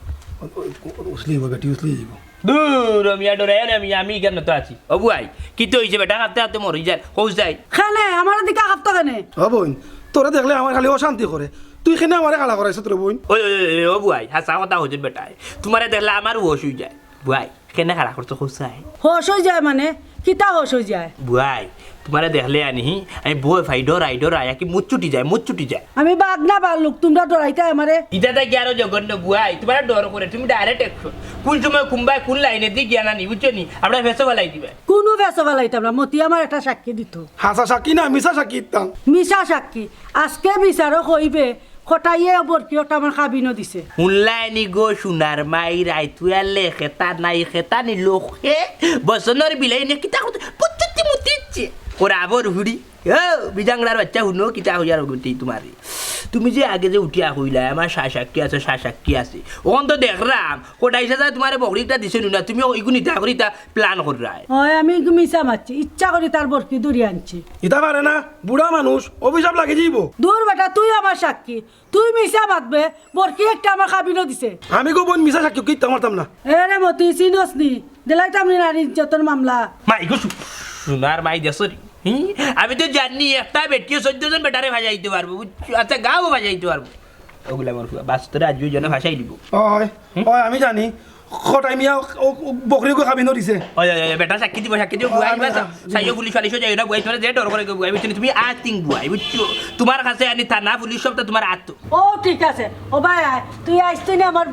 উসলি বেটি উসলি যাব দূর মিয়া ডরাই না আমি কেন তো আছি ও বুয়াই কি তো হইছে বেটা হাতে হাতে মরি যায় কৌস যায় খানে আমার দিকে হাফতা কেনে বোন তোরা দেখলে আমার খালি অশান্তি করে তুই এখানে আমার খালা করাইছ তোর বোন ওই ও বুয়াই হাসা কথা হচ্ছে বেটাই তোমারে দেখলে আমার হোশ হয়ে যায় বুয়াই কেন খারাপ করছো কৌস যায় হোশ হয়ে যায় মানে কিতা হোশ হয়ে যায় বুয়াই তোমারে দেখলে আনি আমি বই ভাই ডরাই কি মুচ ছুটি যায় আমি বাদ না বালুক তোমরা ডরাইতে আমারে ইটা কি আরো জঘন্য বুয়াই তোমার ডর করে তুমি ডাইরেক্ট একশো কোন সময় কুম্বাই কোন লাইনে দিয়ে জ্ঞান আনি বুঝছো নি আমরা ফেসো ফেলাই দিবে কোনো ফেসো ফেলাইতাম না মতি আমার একটা সাক্ষী দিত হাসা সাক্ষী না মিশা সাক্ষী ইতাম মিশা সাক্ষী আজকে বিচারও কইবে খটাইয়ে বরকিওটা আমার খাবিনো দিছে শুনলাইনি গো সোনার মাই রাইতুয়ালে খেতা নাই খেতা নি লোকে বসনের বিলাই নে কিতা পদ্ধতি মতিচ্ছে ওরা আবর হুড়ি ও বিজাংলার বাচ্চা হুনো কিতা হইয়ার গতি তোমারে তুমি যে আগে যে উঠিয়া কইলা আমার শাসাক্কি আছে শাসাক্কি আছে ওখান তো দেখলাম কোটাইছে যা তোমার বকরিটা দিছে না তুমি ওইগুলো নিতা করি তা প্ল্যান করি রায় হয় আমি মিশা মারছি ইচ্ছা করে তার বরকি দূরে আনছি ইতা পারে না বুড়া মানুষ অভিশাপ লাগে যাইব দূর বেটা তুই আমার সাক্ষী তুই মিশা বাঁধবে বরকি একটা আমার খাবিনো দিছে আমি গো বোন মিশা সাক্ষী কিতা মারতাম না এ রে মতি চিনস নি দিলাইতাম নি নারী ইজ্জতের মামলা মাই গো সোনার মাই দেশরি আমি তো জানি একটা বেটিও 14 জন বেটারে ভাজাইতে পারবো আচ্ছা গাও ভাজাইতে পারবো ওগুলা আমার বাস্তরে আজ জনে ভাষাই দিব হয় হয় আমি জানি খটাই মিয়া বকরিকে খাবি নদিছে ওই বেটা সাক্ষী দিব বুয়াই বাসা সাইও পুলিশ ফালিশও যাই না বুয়াই তোরা যে ডর করে বুয়াই বুঝছি তুমি আতিং বুয়াই বুঝছো তোমার কাছে আনি থানা পুলিশ সব তো তোমার আত্ম ও ঠিক আছে ও ভাই আয় তুই আইস তুই না আমার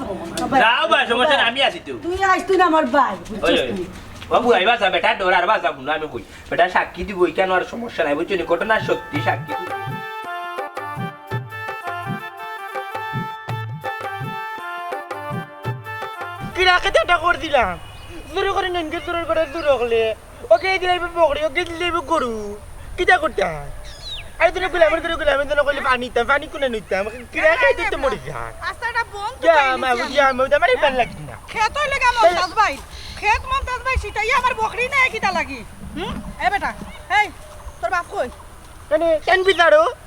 যাও ভাই সমস্যা আমি আছি তো তুই আইস তুই না আমার ভাই বুঝছিস তুই ও বুয়াই বাসা বেটা ডরার বাসা শুনো আমি কই বেটা সাক্ষী দিব কেন আর সমস্যা নাই বুঝছো নি ঘটনা সত্যি সাক্ষী কিরাকে এটা করে দিলাম জোরে করে নেনকে জোরে করে দূর হলে ওকে দিলাই বকরি ওকে দিলাই গরু কিটা করতে আরে তুমি গুলামের করে গুলামের জন্য কইলে পানি কোনে নিতাম কিরাকে দিতে মরি যা আস্তাটা বন্ধ যা মা বুঝিয়া আমি তো মানে ভাল লাগি না খেত হইলে গা মমতাজ ভাই খেত মমতাজ ভাই সিটাই আমার বকরি না কিটা লাগি এ বেটা এই তোর বাপ কই মানে কেন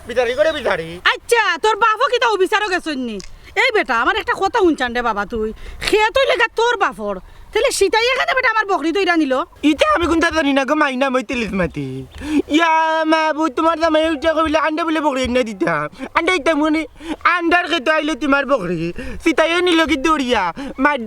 বিচারি করে বিচারি আচ্ছা তোর বাপও কিটা অবিচারও গেছনি এই বেটা আমার একটা কথা শুনছান রে বাবা তুই খেত হইলে গা তোর বাপর তাহলে সিটাই এখানে বেটা আমার বকরি দইরা নিল ইটা আমি কোনটা জানি না গো মাইনা মই তেলিস মাতি ইয়া মাবু তোমার জামাই উঠা কইলে আন্ডা বলে বকরি না দিতাম আন্ডা দিতাম মানে আন্ডার খেতে আইলো তোমার বকরি সিটাই নিল কি দড়িয়া মাছ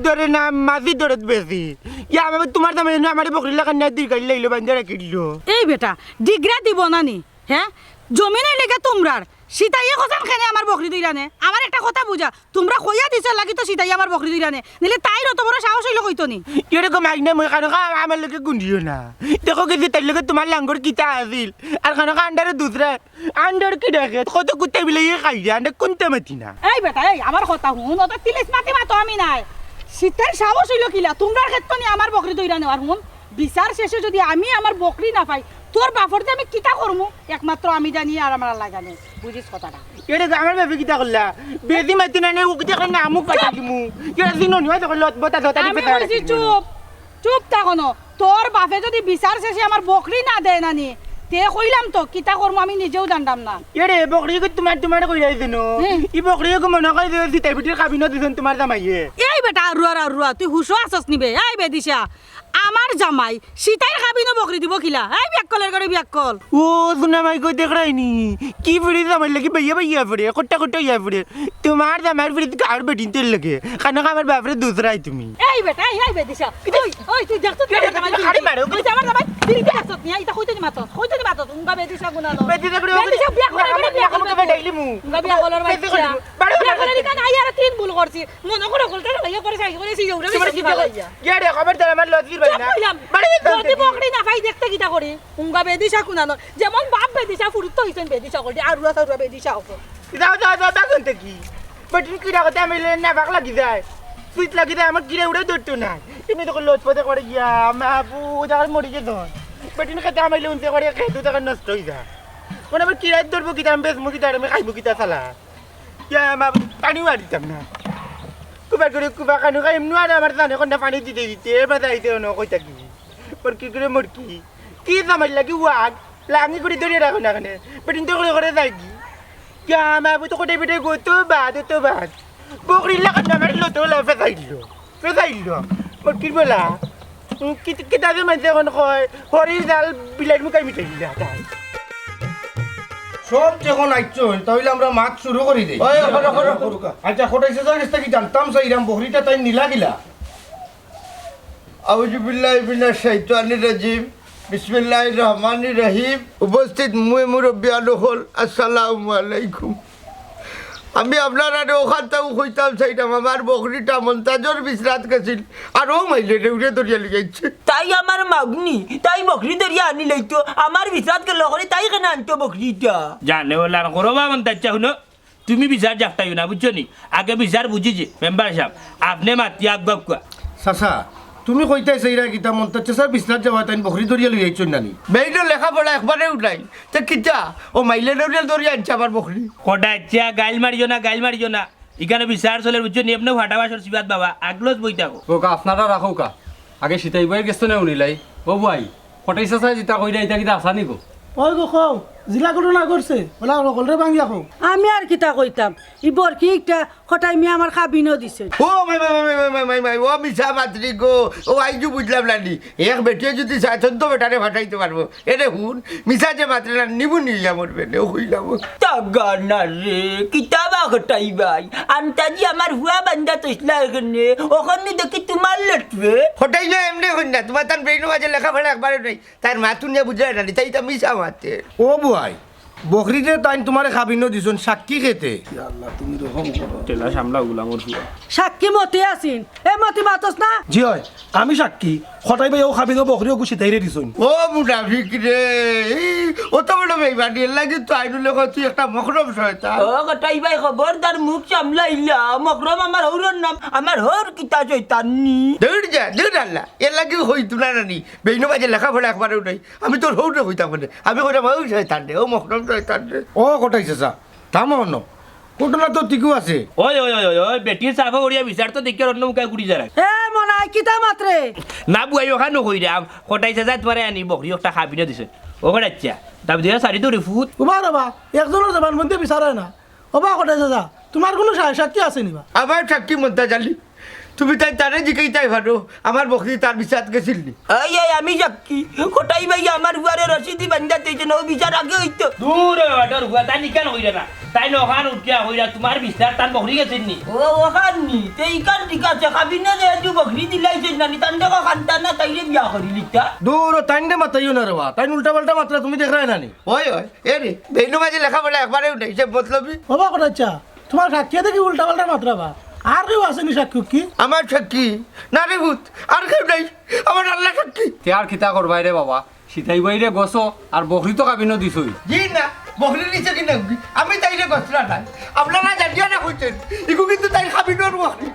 ধরে না মাছি ধরে বেশি ইয়া আমি তোমার জামাই আমার বকরি লাগা না দিই গাইলে লাইলো বান্ধা রাখি দিল এই বেটা ডিগ্রা দিব না নি হ্যাঁ জমিনের লেগে তোমরার সীতাইয়ে কথা কেনে আমার বকরি দইরানে আমার একটা কথা বুঝা তোমরা কইয়া দিছ লাগি তো সীতাই আমার বকরি দইরানে নিলে তাইর অত বড় সাহস হইলো কইতো নি এরকম মাইনা মই কারণ আমার লগে গুন্ডিও না দেখো কি তার লগে তোমার লাঙ্গর কিতা আছিল আর কারণ আন্ডারে দুসরা আন্ডার কি দেখে কত কুত্তা বিলে খাই যায় আন্ডার কোনটা মাতি না এই বেটা এই আমার কথা হুন অত তিলিস মাতি মাতো আমি নাই সীতার সাহস হইলো কিলা তোমরার ক্ষেত্রে নি আমার বকরি দইরানে আর হুন বিচার শেষে যদি আমি আমার বকরি না পাই তোর বাপরতে আমি কিতা করমু একমাত্র আমি জানি আর আমার আল্লাহ জানে বুঝিস কথাটা এটা আমার বাপে কিতা করলা বেদি মাতি না ও কিতা করে নামু পাঠা দিমু এটা দিন নয় তো লত বতা দতা আমি বলছি চুপ চুপ থাকনো তোর বাপে যদি বিচার শেষে আমার বকরি না দেয় নানি তে কইলাম তো কিতা করমু আমি নিজেও জানতাম না এরে বকরি কো তোমার কই যাইছে নো ই বকরি কো মনে কই দিছি তাই বিটির কাবিন দিছেন তোমার জামাইয়ে এই বেটা রুয়া তুই হুশো আসস নিবে এই বেদিশা আমার জামাই সীতাই খাবিনো বকরি দিব কিলা এই বিয়াকলের করে বিয়াকল ও সুনা মাই কই দেখ রাইনি কি ফিরি জামাই লাগি ভাইয়া ফিরে কোট্টা ইয়া ফিরে তোমার জামাইর ফিরে কার বেটিন তেল লাগে খানা আমার বাপরে দুসরাই তুমি এই বেটা এই বেদিশা ওই তুই দেখছ তুই জামাই খাড়ি মারো তুই আমার জামাই দিলি দেখছ নি এটা কইতে মাতো উঙ্গা বেদিশা গুনা নো বেদিশা বিয়া করে ডাইলি মু উঙ্গা বিয়া কলর বাচ্চা বিয়া করে কান আইয়ার তিন ভুল করছি মনে করে কলটা লাইয়া করে সাই করে সি যাউরা বেশি ভালাইয়া ইয়ারে খবর দাও আমার লজির ভাই না যদি বকরি না পাই দেখতে কিটা করি উঙ্গা বেদিশা কুনানো যেমন বাপ বেদিশা ফুরুত হইছেন বেদিশা করি আর রুয়া বেদিশা হবে দাও কোনটা কি বেটিন কিরা কথা আমি না ভাগ লাগি যায় সুইট লাগি যায় আমার কিরা উড়ে ধরতো না তুমি তো লজ পথে করে গিয়া মাবু যার মরি যে ধন বেটিন খেতে আমি লুনতে করে খেতে তখন নষ্ট হয়ে যায় কোন আমার কিরা ধরবো কিতা আমি বেশ মুখি আমি খাইবো কিতা সালা ইয়া মাবু পানি মারিতাম না কুবা কানু খাই এমনি আর আমার জানে কোনটা পানি দিতে এবার যাইতে ন কই থাকি ওর কি করে মোর কি জামাই লাগি ওয়াগ লাঙি করে ধরে রাখো না কেন বেটিন তো করে যাই কি মাবু তো কোথায় বেটে গো তো বাদ বকরি লাগান আমার লোতো লা ফেসাইলো মোর কি বলা কিতা যে মানছে এখন কয় হরি জাল বিলাইর মুখাই মিটাই দিলা তাই সব যখন আইছন তাহলে আমরা মাছ শুরু করি দেই আচ্ছা খটাইছে জানিস কি জানতাম সাইরাম বকরিটা তাই নিলা গিলা আউযু বিল্লাহি মিনাশ শাইতানির রাজিম বিসমিল্লাহির রহমানির রহিম উপস্থিত মুরব্বী আলোহল আসসালামু আলাইকুম আমি আপনারা ওখান থেকে কইতাম চাইতাম আমার বকরিটা মন্তাজর বিশ্রাত গেছিল আর ও মাইলে উঠে ধরিয়া লিগাইছে তাই আমার মাগনি তাই বকরি ধরিয়া আনি লইতো আমার বিচার গেল করে তাই কেন আনতো বকরিটা জানে ওলার করো বা মন তাচ্চা শুনো তুমি বিচার জাপটাইও না বুঝছো নি আগে বিচার বুঝিছে মেম্বার সাহেব আপনি মাতি আগবাব কোয়া চাচা তুমি কইতাইছ এইরা কিতা মন্তাচ্ছে স্যার বিছনাত যাওয়া তাই বকরি ধরিয়া লই আইছন নানি মেয়েটা লেখাপড়া একবারে উঠাই তো কিতা ও মাইলে নড়িয়াল ধরিয়া আনছে আমার বকরি কটা ইচ্ছা গাইল মারিও না এখানে বিচার চলে বুঝছো নিয়ম ফাটা বাসর শিবাত বাবা আগলোজ বই থাকো ওকা আপনারা রাখো কা আগে সীতাই বইয়ের গেছো না উনিলাই ও ভাই কটাইছে চাই যেটা কইরা এটা কিতা আসা নিকো ওই গো খাও জিলা ঘটনা করছে ওলা সকলরে ভাঙিয়া খাও আমি আর কিতা কইতাম ই বরকি একটা খটাই মিয়া আমার খাবিনও দিছে ও মাই ও মিছা মাত্রি গো ও আইজু বুঝলাম নানি এক বেটিয়ে যদি চাইছেন তো বেটারে ফাটাইতে পারবো এরে হুন মিছা যে মাত্রে না নিবু নিয়ে মরবে নে হইলাম তাগানা রে কিতাবা ঘটাই ভাই আন্তাজি আমার হুয়া বান্দা তসলা এখানে ওখানে দেখি তোমার লটবে ফটাই না এমনি হই না তোমার তার ব্রেইন মাঝে লেখাপড়া একবারে নেই তার মাতুন নিয়ে বুঝায় নানি তাই তা মিছা মাতে ও বুয়াই বকরিতে তাই তোমারে খাবিনো দিছন সাক্ষী খেতে তেলা সামলা গুলা মোর সাক্ষী মতি আসিন এ মতি মাতস না জি হয় আমি সাক্ষী হঠাই ভাই ও খাবি না বকরি ও গুছি তাইরে দিছুন ও মুনাফিক রে ও তো বড় বেইমানি এর লাগি তো আইনু লেখ তুই একটা মখরম শয়তান ও ঘটাই ভাই খবরদার মুখ সামলাইলা মকরম আমার হৌরর নাম আমার হৌর কিতা চৈতান্নি দৌড় আল্লাহ এর লাগি হইতো না নানি বেইনু মাঝে লেখাপড়া একবারেও নাই আমি তোর হৌরে হইতাম না আমি কইতাম ও শয়তান রে ও মখরম শয়তান রে ও কটাইছে চা থামো অন্য ঘটনা তো ঠিকও আছে ওই বেটির সাফা করিয়া বিচার তো দেখে অন্য মুখে গুড়ি যারা এ মনাই কিতা মাত্রে না বুয়াই ওখানে কইরাম কটাইছে যাই তোমার আনি বকরি একটা খাবি না দিছে ও কটাচ্ছা দাবি দিয়া সারি তো রিফুত ওবা রবা একজনের জবান মধ্যে বিচারায় না ওবা কটাই যা তোমার কোনো সাক্ষী আছে নিবা আমার সাক্ষী মধ্যে জানি তুমি তাই তারে জিকাই তাই ভালো আমার বকরি তার বিচার গেছিল নি এই আমি সাক্ষী ঘটাই ভাই আমার হুয়ারে রসিদি বান্দা তৈছে না ও বিচার আগে হইতো দূর ওটার হুয়া তাই নিকান হইরা না তাই নখান উঠিয়া হইরা তোমার বিচার তার বকরি গেছেন নি ও ওখানি তেই কার ঠিক আছে খাবি না যে তুই বকরি দিলাইছে নানি তান দেখো খান্তা না তাইরে বিয়া করি লিখতা দূর তাইনে মাতাইও না রে বা তাই উল্টা পাল্টা মাত্রা তুমি দেখ রায় নানি ওই এ রে বেইনু মাঝে লেখাপড়া একবারেও নাই সে মতলবি ওবা কটাচ্ছা তোমার সাক্ষী দেখি উল্টা পাল্টা মাত্রাবা আর কেউ আসেনি সাক্ষী কি আমার সাক্ষী না রে ভূত আর কেউ নাই আমার আল্লাহ সাক্ষী তে আর খিতা করবাই রে বাবা সীতাই বাইরে গছো আর বকরি তো কাবিনো দিছই জি না বকরি নিচে কিনা আমি তাইলে গছরা নাই আপনারা জানিয়া না হইতেন ইকু কিন্তু তাই খাবি নোর বকরি